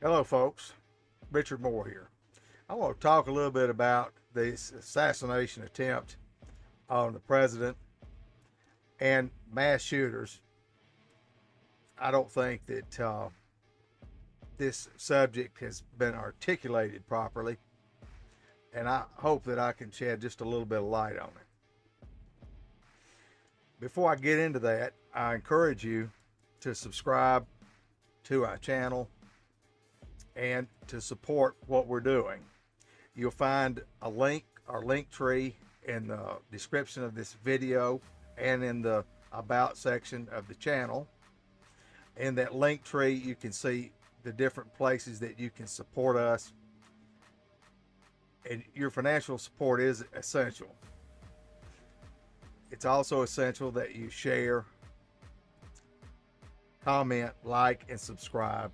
Hello, folks. Richard Moore here. I want to talk a little bit about this assassination attempt on the president and mass shooters. I don't think that this subject has been articulated properly, and I hope that I can shed just a little bit of light on it. Before I get into that, I encourage you to subscribe to our channel and to support what we're doing. You'll find a link or link tree in the description of this video and in the about section of the channel. In that link tree, you can see the different places that you can support us. And your financial support is essential. It's also essential that you share, comment, like, and subscribe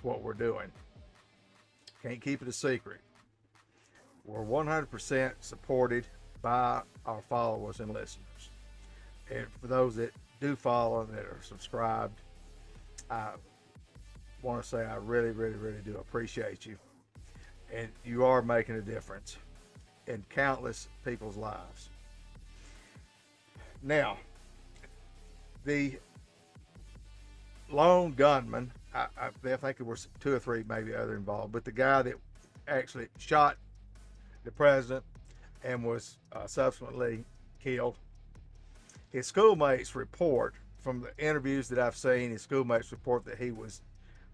what we're doing. Can't keep it a secret. We're 100% supported by our followers and listeners. And for those that do follow and that are subscribed, I want to say I really do appreciate you. And you are making a difference in countless people's lives. Now, the lone gunman, I think there were two or three maybe other involved, but the guy that actually shot the president and was subsequently killed, his schoolmates report from the interviews that I've seen, his schoolmates report that he was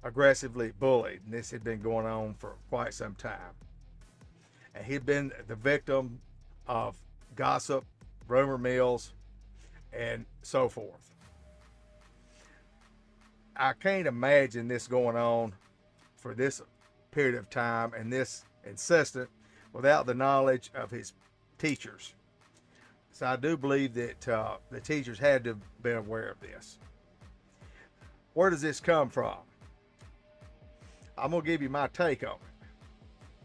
aggressively bullied, and this had been going on for quite some time. And he'd been the victim of gossip, rumor mills, and so forth. I can't imagine this going on for this period of time and this insistent without the knowledge of his teachers. So I do believe that the teachers had to have been aware of this. Where does this come from? I'm going to give you my take on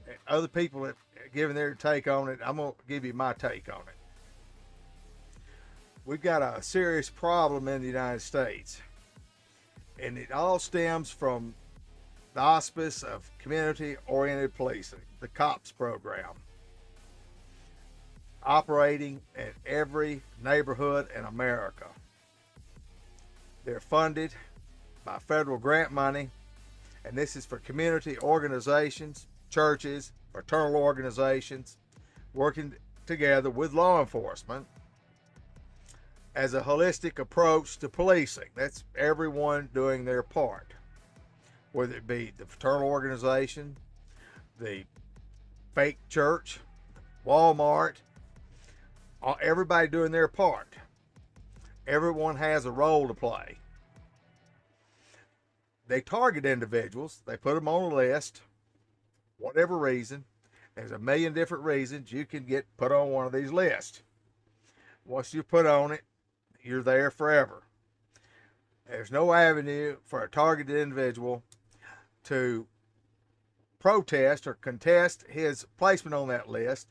it. Other people that are giving their take on it, I'm going to give you my take on it. We've got a serious problem in the United States, and it all stems from the auspice of community-oriented policing, the COPS program, operating in every neighborhood in America. They're funded by federal grant money, and this is for community organizations, churches, fraternal organizations, working together with law enforcement as a holistic approach to policing. That's everyone doing their part, whether it be the fraternal organization, the fake church, Walmart, everybody doing their part. Everyone has a role to play. They target individuals, they put them on a list, whatever reason. There's a million different reasons you can get put on one of these lists. Once you're put on it, you're there forever. There's no avenue for a targeted individual to protest or contest his placement on that list.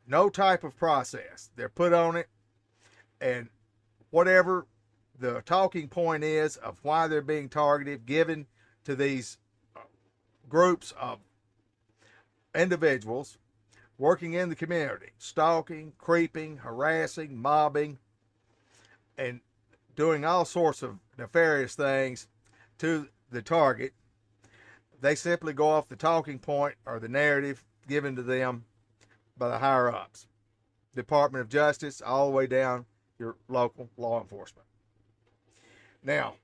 No type of process. They're put on it, and whatever the talking point is of why they're being targeted, given to these groups of individuals working in the community, stalking, creeping, harassing, mobbing, and doing all sorts of nefarious things to the target. They simply go off the talking point or the narrative given to them by the higher ups, Department of Justice, all the way down your local law enforcement. Now,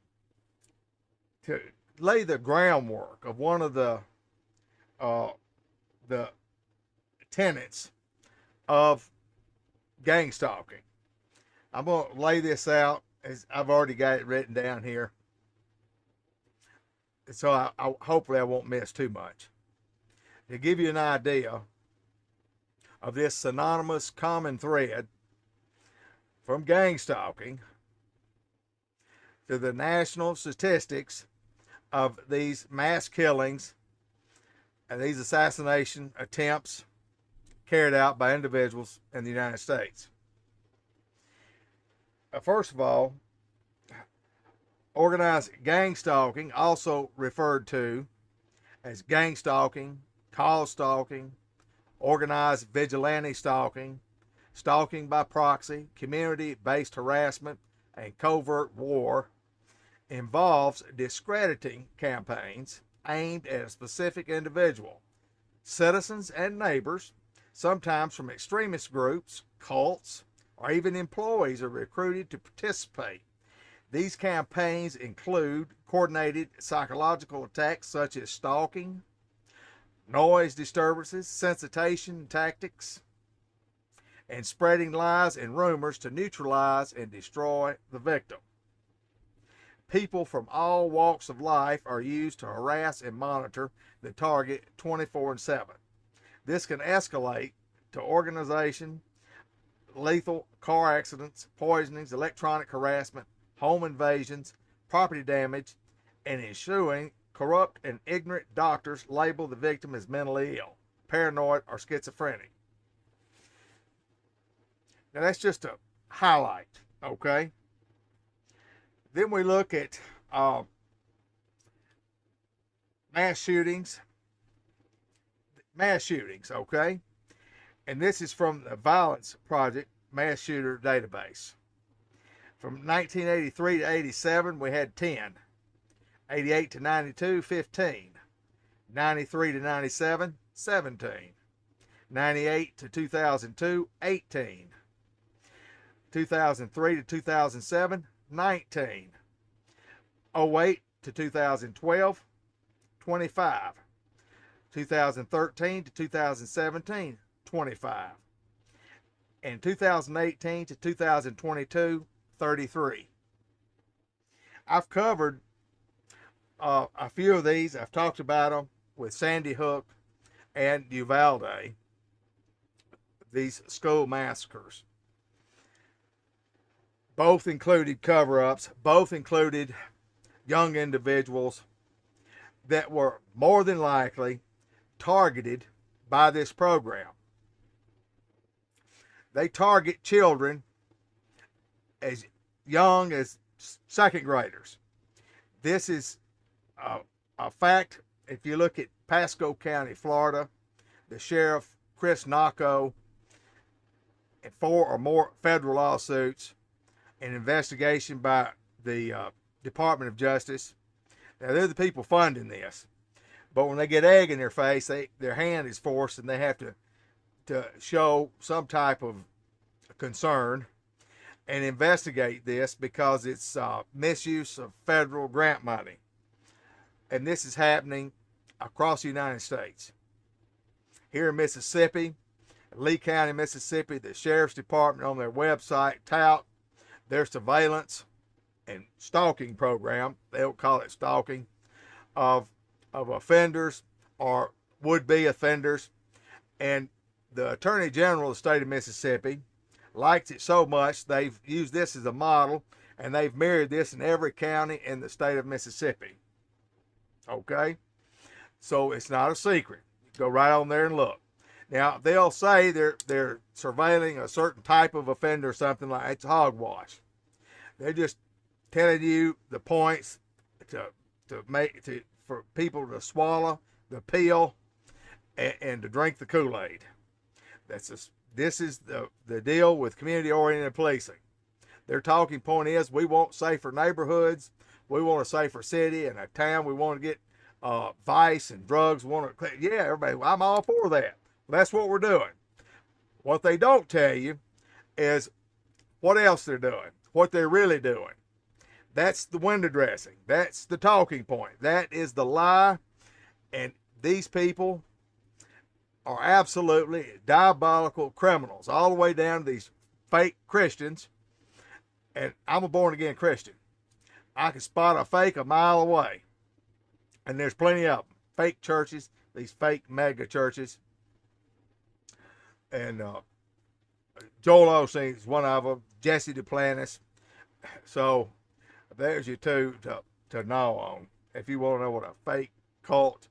to lay the groundwork of one of the tenets of gang stalking, I'm going to lay this out as I've already got it written down here, so I hopefully I won't miss too much. To give you an idea of this synonymous common thread from gang stalking to the national statistics of these mass killings and these assassination attempts carried out by individuals in the United States. First of all, organized gang stalking, also referred to as gang stalking, cause stalking, organized vigilante stalking, stalking by proxy, community-based harassment, and covert war, involves discrediting campaigns aimed at a specific individual. Citizens and neighbors, sometimes from extremist groups, cults, or even employees, are recruited to participate. These campaigns include coordinated psychological attacks such as stalking, noise disturbances, sensitizing tactics, and spreading lies and rumors to neutralize and destroy the victim. People from all walks of life are used to harass and monitor the target 24/7. This can escalate to organization, lethal car accidents, poisonings, electronic harassment, home invasions, property damage, and ensuing corrupt and ignorant doctors label the victim as mentally ill, paranoid, or schizophrenic. Now that's just a highlight, okay? Then we look at mass shootings, okay? And this is from the Violence Project Mass Shooter Database. From 1983 to 87, we had 10. 88 to 92, 15. 93 to 97, 17. 98 to 2002, 18. 2003 to 2007, 19. 08 to 2012, 25. 2013 to 2017, 25. And 2018 to 2022, 33. I've covered a few of these. I've talked about them with Sandy Hook and Uvalde, these school massacres. Both included cover-ups, both included young individuals that were more than likely targeted by this program. They target children as young as second graders. This is a fact. If you look at Pasco County, Florida, the sheriff, Chris Naco, and 4 or more federal lawsuits, an investigation by the Department of Justice. Now, they're the people funding this. But when they get egg in their face, their hand is forced and they have to show some type of concern and investigate this because it's misuse of federal grant money. And this is happening across the United States. Here in Mississippi, Lee County, Mississippi, the Sheriff's Department on their website tout their surveillance and stalking program, they don't call it stalking, of offenders or would-be offenders. And the Attorney General of the state of Mississippi likes it so much, they've used this as a model, and they've mirrored this in every county in the state of Mississippi. Okay? So it's not a secret. Go right on there and look. Now, they'll say they're surveilling a certain type of offender or something like it's hogwash. They're just telling you the points for people to swallow the pill and to drink the Kool-Aid. This is the deal with community-oriented policing. Their talking point is we want safer neighborhoods, we want a safer city and a town, we want to get vice and drugs. Yeah, everybody, I'm all for that. That's what we're doing. What they don't tell you is what else they're doing, what they're really doing. That's the window dressing. That's the talking point. That is the lie. And these people are absolutely diabolical criminals, all the way down to these fake Christians. And I'm a born-again Christian. I can spot a fake a mile away. And there's plenty of them. Fake churches, these fake mega churches. And Joel Osteen is one of them, Jesse Duplantis. So there's your two to know on if you want to know what a fake cult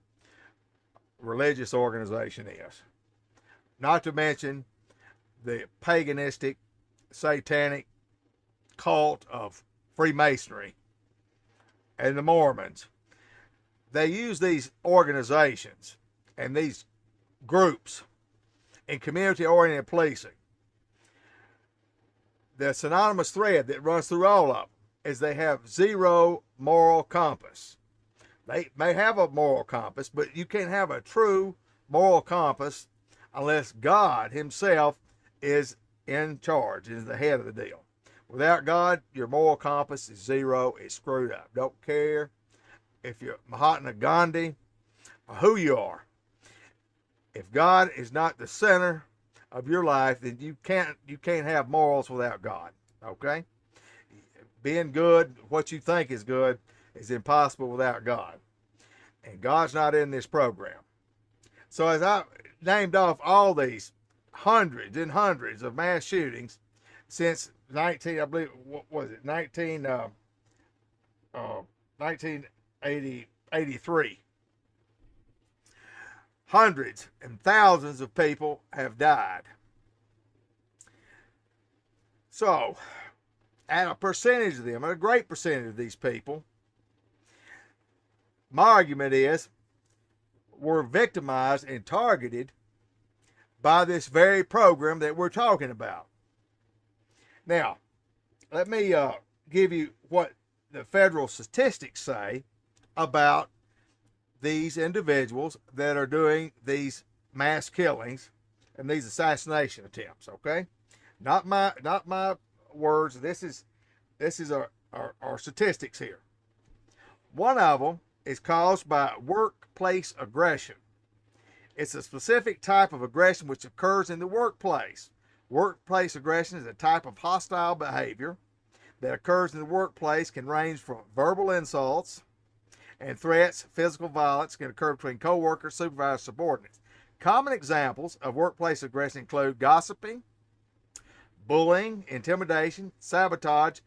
religious organization is. Not to mention the paganistic, satanic cult of Freemasonry and the Mormons. they use these organizations and these groups in community-oriented policing. The synonymous thread that runs through all of them is they have zero moral compass. They may have a moral compass, but you can't have a true moral compass unless God himself is in charge, is the head of the deal. Without God, your moral compass is zero. It's screwed up. Don't care if you're Mahatma Gandhi or who you are. If God is not the center of your life, then you can't have morals without God. Okay? Being good, what you think is good, is impossible without God. And God's not in this program. So as I named off all these hundreds and hundreds of mass shootings since 1983. Hundreds and thousands of people have died. So, and a percentage of them, and a great percentage of these people, my argument is, were victimized and targeted by this very program that we're talking about. Now, let me give you what the federal statistics say about these individuals that are doing these mass killings and these assassination attempts. Okay, not my words. This is our statistics here. One of them is caused by workplace aggression. It's a specific type of aggression which occurs in the workplace. Workplace aggression is a type of hostile behavior that occurs in the workplace, can range from verbal insults and threats. Physical violence can occur between coworkers, supervisors, subordinates. Common examples of workplace aggression include gossiping, bullying, intimidation, sabotage,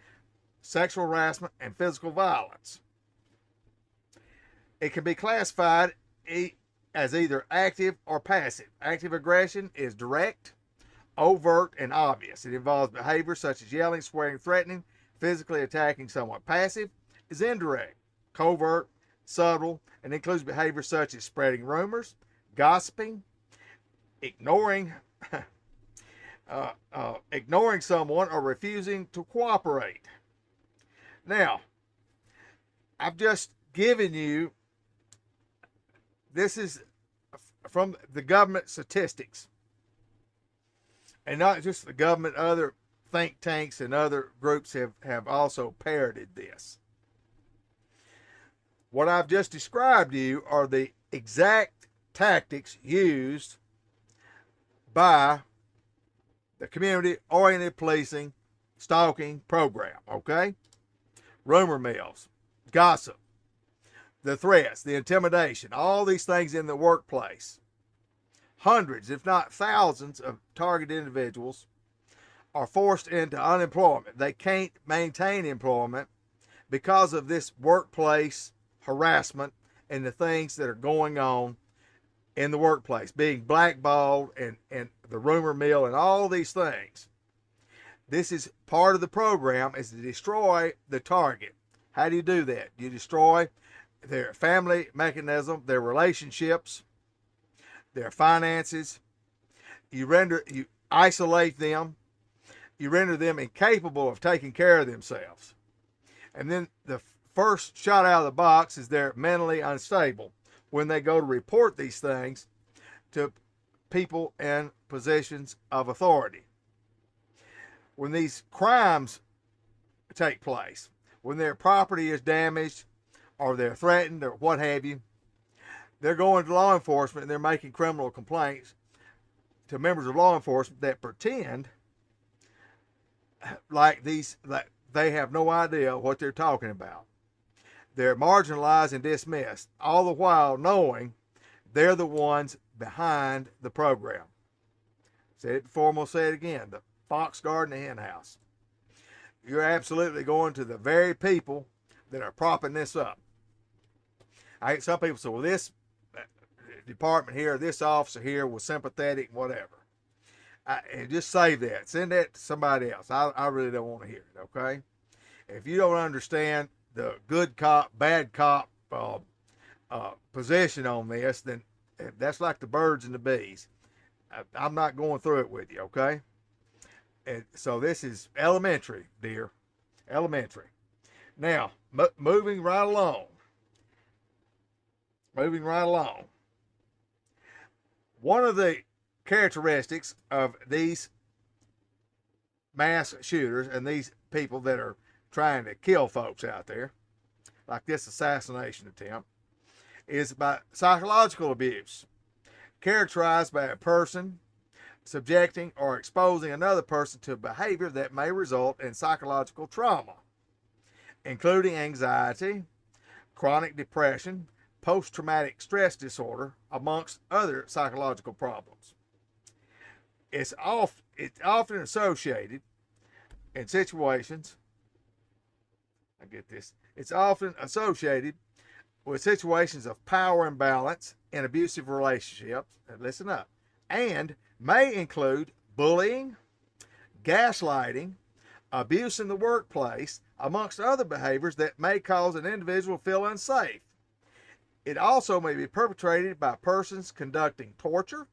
sexual harassment, and physical violence. It can be classified as either active or passive. Active aggression is direct, overt, and obvious. It involves behavior such as yelling, swearing, threatening, physically attacking someone. Passive is indirect, covert, subtle, and includes behavior such as spreading rumors, gossiping, ignoring someone, or refusing to cooperate. Now, I've just given you, this is from the government statistics, and not just the government, other think tanks and other groups have also parroted this. What I've just described to you are the exact tactics used by the community-oriented policing stalking program, okay? Rumor mills, gossip, the threats, the intimidation, all these things in the workplace. Hundreds, if not thousands, of targeted individuals are forced into unemployment. They can't maintain employment because of this workplace harassment and the things that are going on in the workplace, being blackballed and the rumor mill and all these things. This is part of the program, is to destroy the target. How do you do that? You destroy their family mechanism, their relationships, their finances. You isolate them. You render them incapable of taking care of themselves. And then the first shot out of the box is they're mentally unstable when they go to report these things to people in positions of authority. When these crimes take place, when their property is damaged or they're threatened or what have you, they're going to law enforcement and they're making criminal complaints to members of law enforcement that pretend like they have no idea what they're talking about. They're marginalized and dismissed, all the while knowing they're the ones behind the program. Said it before, I'm going to say it again. The fox guarding the hen house. You're absolutely going to the very people that are propping this up. Some people say, well, this department here, this officer here was sympathetic, whatever. And just save that. Send that to somebody else. I really don't want to hear it, okay? If you don't understand the good cop, bad cop position on this, then that's like the birds and the bees. I'm not going through it with you, okay? And so this is elementary, dear. Elementary. Now, moving right along. Moving right along. One of the characteristics of these mass shooters and these people that are trying to kill folks out there, like this assassination attempt, is by psychological abuse, characterized by a person subjecting or exposing another person to behavior that may result in psychological trauma, including anxiety, chronic depression, post-traumatic stress disorder, amongst other psychological problems. It's often associated in situations, it's often associated with situations of power imbalance in abusive relationships, and listen up, and may include bullying, gaslighting, abuse in the workplace, amongst other behaviors that may cause an individual to feel unsafe. It also may be perpetrated by persons conducting torture,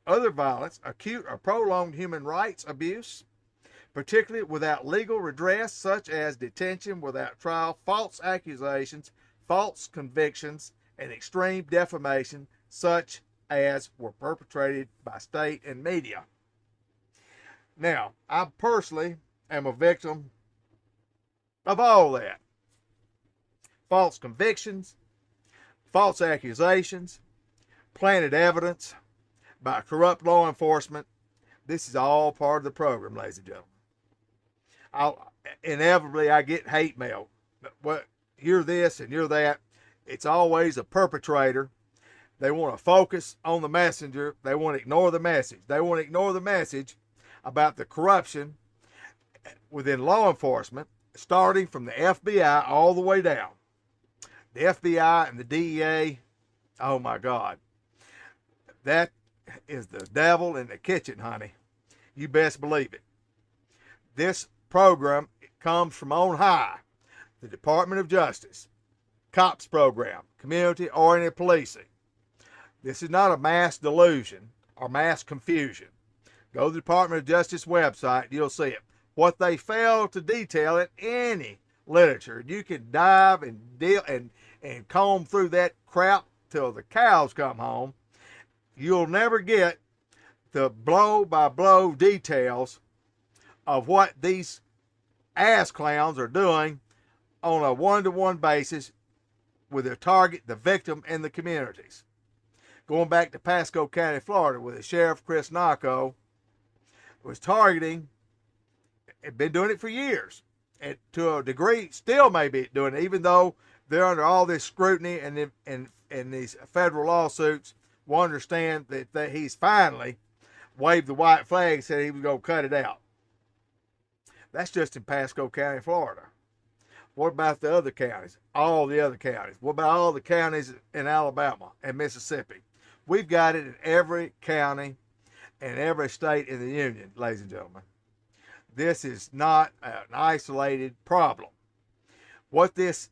other violence, acute or prolonged human rights abuse, particularly without legal redress, such as detention without trial, false accusations, false convictions, and extreme defamation, such as were perpetrated by state and media. Now, I personally am a victim of all that. False convictions, false accusations, planted evidence by corrupt law enforcement. This is all part of the program, ladies and gentlemen. Inevitably, I get hate mail. What, you're this and you're that. It's always a perpetrator. They want to focus on the messenger. They want to ignore the message. They want to ignore the message about the corruption within law enforcement, starting from the FBI all the way down. The FBI and the DEA, oh my God. That is the devil in the kitchen, honey. You best believe it. This program comes from on high, the Department of Justice, COPS program, community-oriented policing. This is not a mass delusion or mass confusion. Go to the Department of Justice website, you'll see it. What they fail to detail in any literature, you can dive and deal and comb through that crap till the cows come home. You'll never get the blow-by-blow details of what these ass clowns are doing on a one-to-one basis with their target, the victim, and the communities. Going back to Pasco County, Florida, where the Sheriff Chris Naco was targeting, had been doing it for years, and to a degree still may be doing it, even though they're under all this scrutiny and these federal lawsuits. Will understand that he's finally waved the white flag and said he was going to cut it out. That's just in Pasco County, Florida. What about the other counties? All the other counties. What about all the counties in Alabama and Mississippi? We've got it in every county and every state in the union, ladies and gentlemen. This is not an isolated problem. What this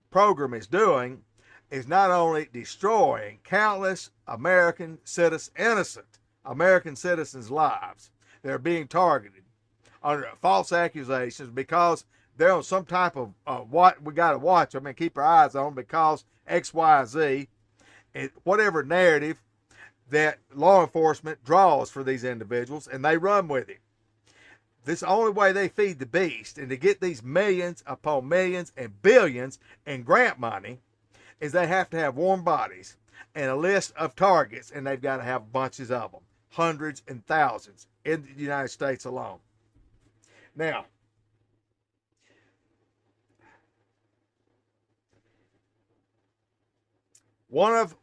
program is doing is not only destroying countless innocent American citizens' lives. They're being targeted under false accusations because they're on some type of what we got to watch them and keep our eyes on because X, Y, Z, and whatever narrative that law enforcement draws for these individuals, and they run with it. This is the only way they feed the beast, and to get these millions upon millions and billions in grant money is they have to have warm bodies and a list of targets, and they've got to have bunches of them, hundreds and thousands in the United States alone. Now, one of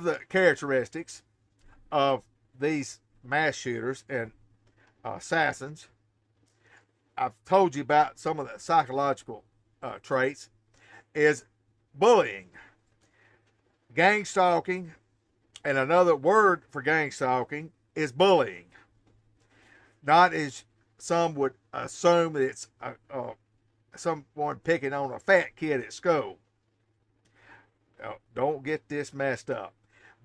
the characteristics of these mass shooters and assassins, I've told you about some of the psychological traits, is bullying. Gang stalking, and another word for gang stalking is bullying. Not as some would assume that it's someone picking on a fat kid at school. Don't get this messed up.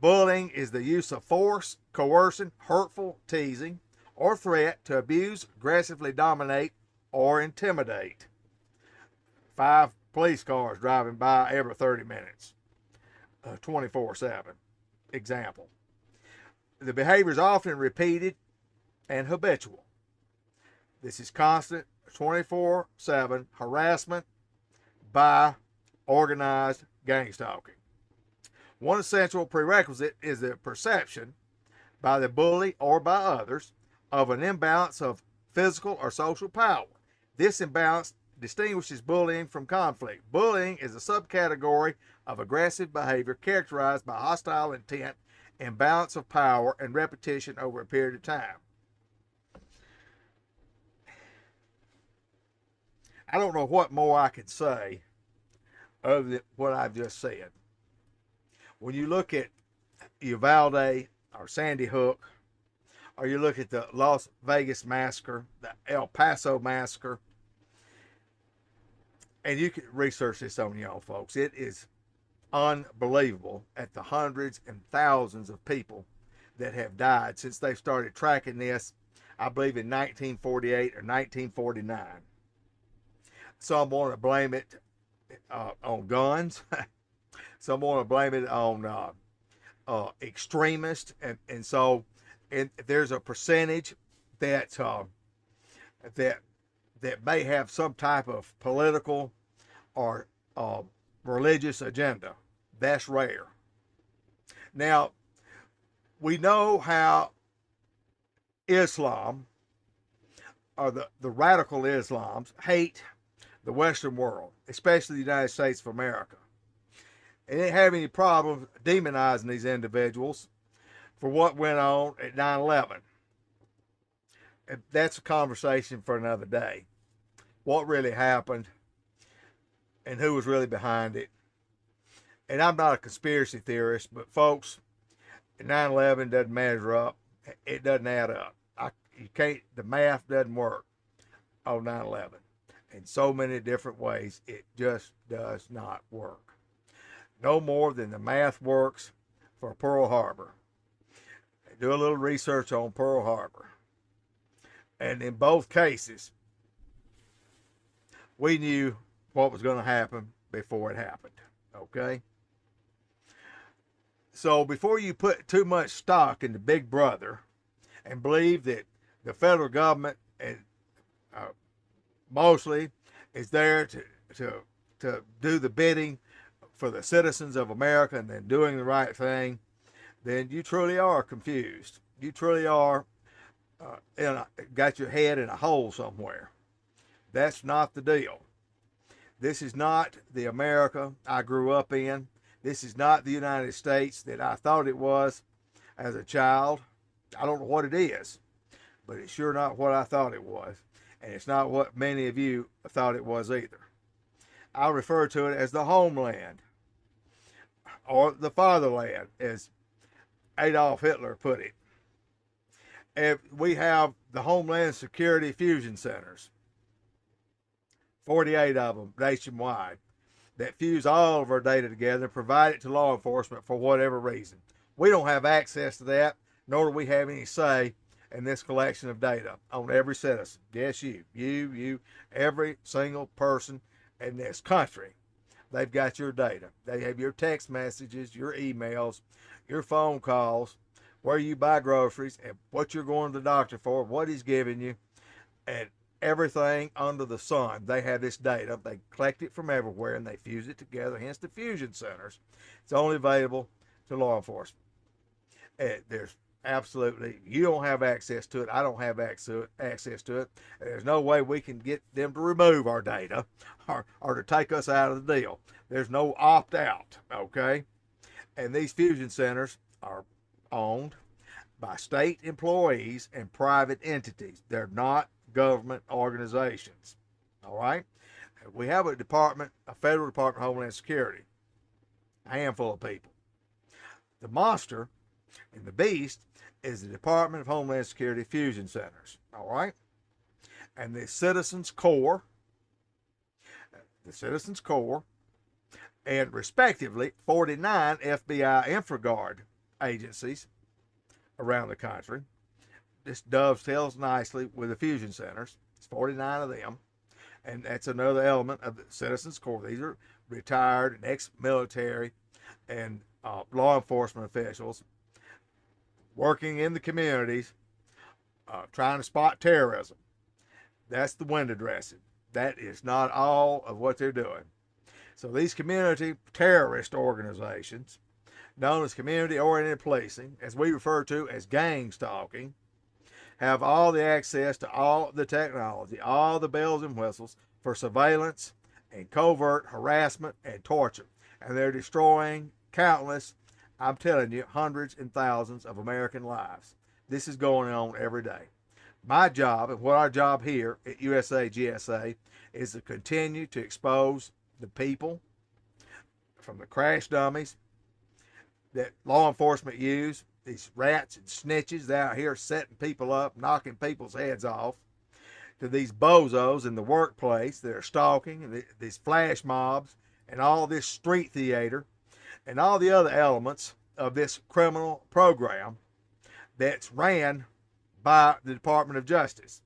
Bullying is the use of force, coercion, hurtful teasing, or threat to abuse, aggressively dominate, or intimidate. 5 police cars driving by every 30 minutes, 24/7. Example. The behavior is often repeated and habitual. This is constant, 24/7 harassment by organized gang stalking. One essential prerequisite is the perception by the bully or by others of an imbalance of physical or social power. This imbalance distinguishes bullying from conflict. Bullying is a subcategory of aggressive behavior characterized by hostile intent, imbalance of power, and repetition over a period of time. I don't know what more I could say other than what I've just said. When you look at Uvalde or Sandy Hook, or you look at the Las Vegas massacre, the El Paso massacre, and you can research this on your own, folks. It is unbelievable at the hundreds and thousands of people that have died since they started tracking this, I believe in 1948 or 1949. Some want to blame it on guns. Some want to blame it on extremists, and so there's a percentage that that may have some type of political or religious agenda. That's rare. Now, we know how Islam, or the radical Islams, hate the Western world, especially the United States of America. And they didn't have any problem demonizing these individuals for what went on at 9/11. And that's a conversation for another day. What really happened and who was really behind it. And I'm not a conspiracy theorist, but folks, 9/11 doesn't measure up. It doesn't add up. You can't. The math doesn't work on 9/11. In so many different ways, it just does not work. No more than the math works for Pearl Harbor. Do a little research on Pearl Harbor. And in both cases, we knew what was going to happen before it happened. Okay? So before you put too much stock into Big Brother and believe that the federal government and mostly is there to do the bidding for the citizens of America and then doing the right thing, then you truly are confused. You truly are got your head in a hole somewhere. That's not the deal. This is not the America I grew up in. This is not the United States that I thought it was as a child. I don't know what it is, but it's sure not what I thought it was. And it's not what many of you thought it was either. I refer to it as the homeland, or the fatherland, as Adolf Hitler put it. And we have the Homeland Security Fusion Centers, 48 of them nationwide, that fuse all of our data together and provide it to law enforcement for whatever reason. We don't have access to that, nor do we have any say in this collection of data on every citizen. Yes, you, every single person in this country. They've got your data. They have your text messages, your emails, your phone calls, where you buy groceries, and what you're going to the doctor for, what he's giving you, and everything under the sun. They have this data. They collect it from everywhere, and they fuse it together, hence the fusion centers. It's only available to law enforcement. There's absolutely, you don't have access to it. I don't have access to it. There's no way we can get them to remove our data or to take us out of the deal. There's no opt-out, okay? And these fusion centers are owned by state employees and private entities. They're not government organizations, all right? We have a department, a federal Department of Homeland Security, a handful of people. The monster and the beast is the Department of Homeland Security Fusion Centers, all right? And the Citizens Corps and respectively 49 FBI InfraGard agencies around the country. This dovetails nicely with the fusion centers. It's 49 of them. And that's another element of the Citizens Corps. These are retired and ex-military and law enforcement officials working in the communities, trying to spot terrorism. That's the window dressing. That is not all of what they're doing. So these community terrorist organizations, known as community-oriented policing, as we refer to as gang stalking, have all the access to all the technology, all the bells and whistles for surveillance and covert harassment and torture. And they're destroying countless, I'm telling you, hundreds and thousands of American lives. This is going on every day. My job, and what our job here at USA GSA, is to continue to expose the people from the crash dummies that law enforcement use, these rats and snitches out here setting people up, knocking people's heads off, to these bozos in the workplace that are stalking, and these flash mobs, and all this street theater, and all the other elements of this criminal program that's ran by the Department of Justice.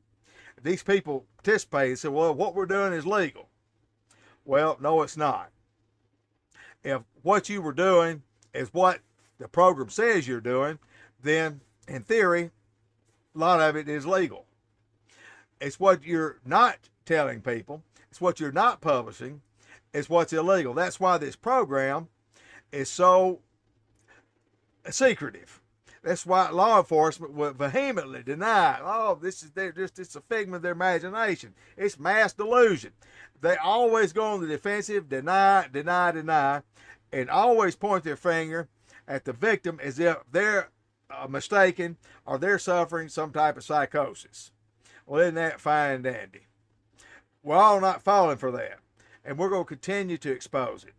These people participate and say, well, what we're doing is legal. Well, no, it's not. If what you were doing is what the program says you're doing, then in theory, a lot of it is legal. It's what you're not telling people, it's what you're not publishing, it's what's illegal. That's why this program is so secretive. That's why law enforcement would vehemently deny, oh, it's a figment of their imagination. It's mass delusion. They always go on the defensive, deny, and always point their finger at the victim as if they're mistaken or they're suffering some type of psychosis. Well, isn't that fine and dandy? We're all not falling for that, and we're going to continue to expose it.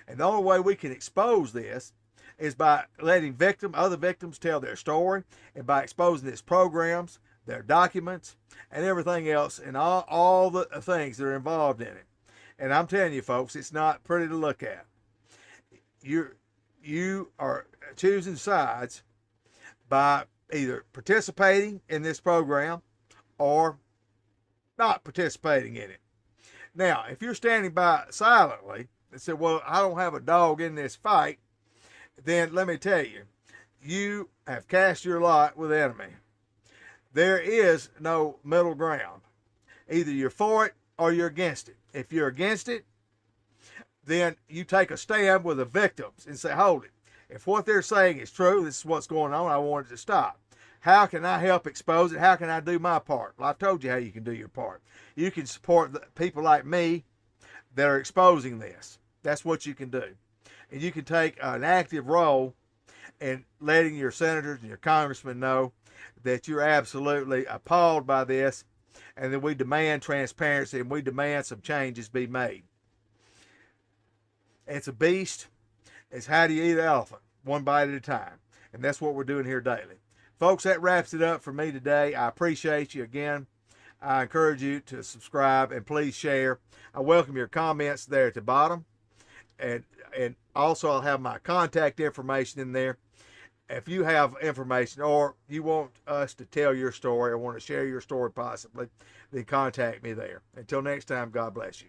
And the only way we can expose this is by letting other victims tell their story, and by exposing these programs, their documents, and everything else, and all the things that are involved in it. And I'm telling you, folks, it's not pretty to look at. You are choosing sides by either participating in this program or not participating in it. Now, if you're standing by silently and say, well, I don't have a dog in this fight, then let me tell you, you have cast your lot with the enemy. There is no middle ground. Either you're for it or you're against it. If you're against it, then you take a stand with the victims and say, hold it. If what they're saying is true, this is what's going on, I want it to stop. How can I help expose it? How can I do my part? Well, I've told you how you can do your part. You can support the people like me that are exposing this. That's what you can do. And you can take an active role in letting your senators and your congressmen know that you're absolutely appalled by this, and that we demand transparency and we demand some changes be made. It's a beast. It's how do you eat an elephant? One bite at a time. And that's what we're doing here daily. Folks, that wraps it up for me today. I appreciate you again. I encourage you to subscribe and please share. I welcome your comments there at the bottom. And also I'll have my contact information in there. If you have information or you want us to tell your story or want to share your story possibly, then contact me there. Until next time, God bless you.